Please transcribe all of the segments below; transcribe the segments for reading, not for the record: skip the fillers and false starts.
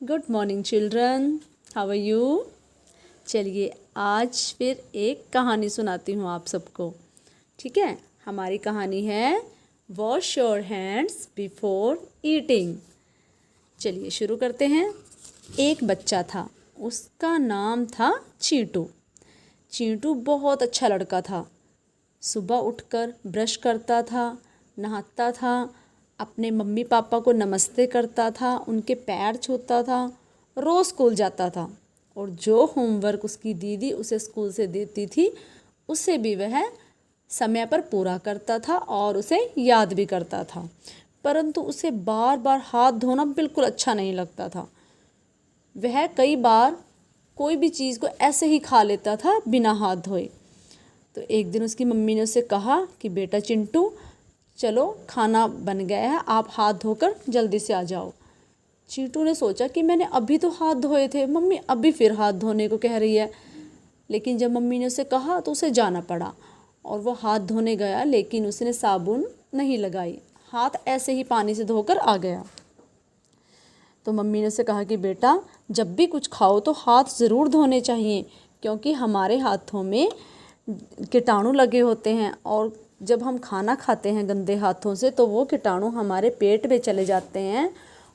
Good morning children, how are you. चलिए आज फिर एक कहानी सुनाती हूँ आप सबको। ठीक है, हमारी कहानी है wash your hands before eating. चलिए शुरू करते हैं। एक बच्चा था, उसका नाम था चींटू। चींटू बहुत अच्छा लड़का था। सुबह उठकर ब्रश करता था, नहाता था, अपने मम्मी पापा को नमस्ते करता था, उनके पैर छूता था, रोज़ स्कूल जाता था और जो होमवर्क उसकी दीदी उसे स्कूल से देती थी उसे भी वह समय पर पूरा करता था और उसे याद भी करता था। परंतु उसे बार बार हाथ धोना बिल्कुल अच्छा नहीं लगता था। वह कई बार कोई भी चीज़ को ऐसे ही खा लेता था बिना हाथ धोए। तो एक दिन उसकी मम्मी ने उसे कहा कि बेटा चिंटू, चलो खाना बन गया है, आप हाथ धोकर जल्दी से आ जाओ। चींटू ने सोचा कि मैंने अभी तो हाथ धोए थे, मम्मी अभी फिर हाथ धोने को कह रही है। लेकिन जब मम्मी ने उसे कहा तो उसे जाना पड़ा और वो हाथ धोने गया, लेकिन उसने साबुन नहीं लगाई, हाथ ऐसे ही पानी से धोकर आ गया। तो मम्मी ने उसे कहा कि बेटा जब भी कुछ खाओ तो हाथ ज़रूर धोने चाहिए, क्योंकि हमारे हाथों में कीटाणु लगे होते हैं और जब हम खाना खाते हैं गंदे हाथों से तो वो कीटाणु हमारे पेट में चले जाते हैं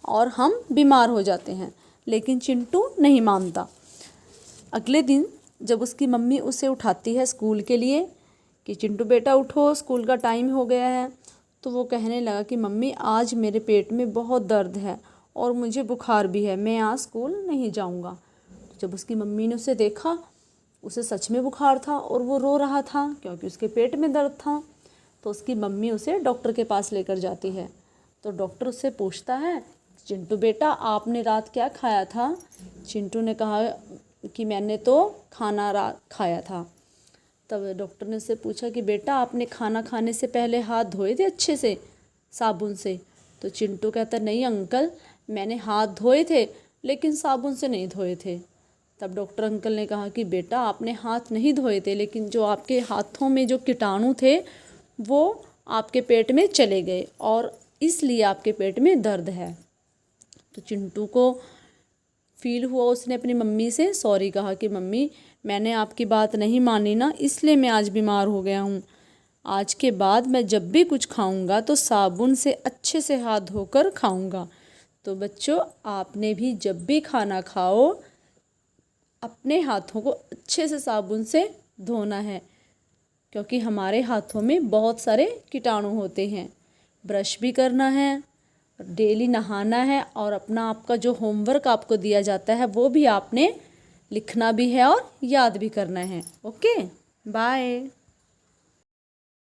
और हम बीमार हो जाते हैं। लेकिन चिंटू नहीं मानता। अगले दिन जब उसकी मम्मी उसे उठाती है स्कूल के लिए कि चिंटू बेटा उठो, स्कूल का टाइम हो गया है, तो वो कहने लगा कि मम्मी आज मेरे पेट में बहुत दर्द है और मुझे बुखार भी है, मैं आज स्कूल नहीं जाऊंगा। जब उसकी मम्मी ने उसे देखा, उसे सच में बुखार था और वो रो रहा था क्योंकि उसके पेट में दर्द था। तो उसकी मम्मी उसे डॉक्टर के पास लेकर जाती है। तो डॉक्टर उससे पूछता है, चिंटू बेटा आपने रात क्या खाया था। चिंटू ने कहा कि मैंने तो खाना रात खाया था। तब डॉक्टर ने उससे पूछा कि बेटा आपने खाना खाने से पहले हाथ धोए थे अच्छे से साबुन से। तो चिंटू कहता नहीं अंकल, मैंने हाथ धोए थे लेकिन साबुन से नहीं धोए थे। तब डॉक्टर अंकल ने कहा कि बेटा आपने हाथ नहीं धोए थे, लेकिन जो आपके हाथों में जो कीटाणु थे वो आपके पेट में चले गए और इसलिए आपके पेट में दर्द है। तो चिंटू को फील हुआ, उसने अपनी मम्मी से सॉरी कहा कि मम्मी मैंने आपकी बात नहीं मानी ना, इसलिए मैं आज बीमार हो गया हूँ। आज के बाद मैं जब भी कुछ खाऊंगा तो साबुन से अच्छे से हाथ धोकर खाऊंगा। तो बच्चों आपने भी जब भी खाना खाओ अपने हाथों को अच्छे से साबुन से धोना है, क्योंकि हमारे हाथों में बहुत सारे कीटाणु होते हैं। ब्रश भी करना है, डेली नहाना है और अपना आपका जो होमवर्क आपको दिया जाता है वो भी आपने लिखना भी है और याद भी करना है। Okay, bye.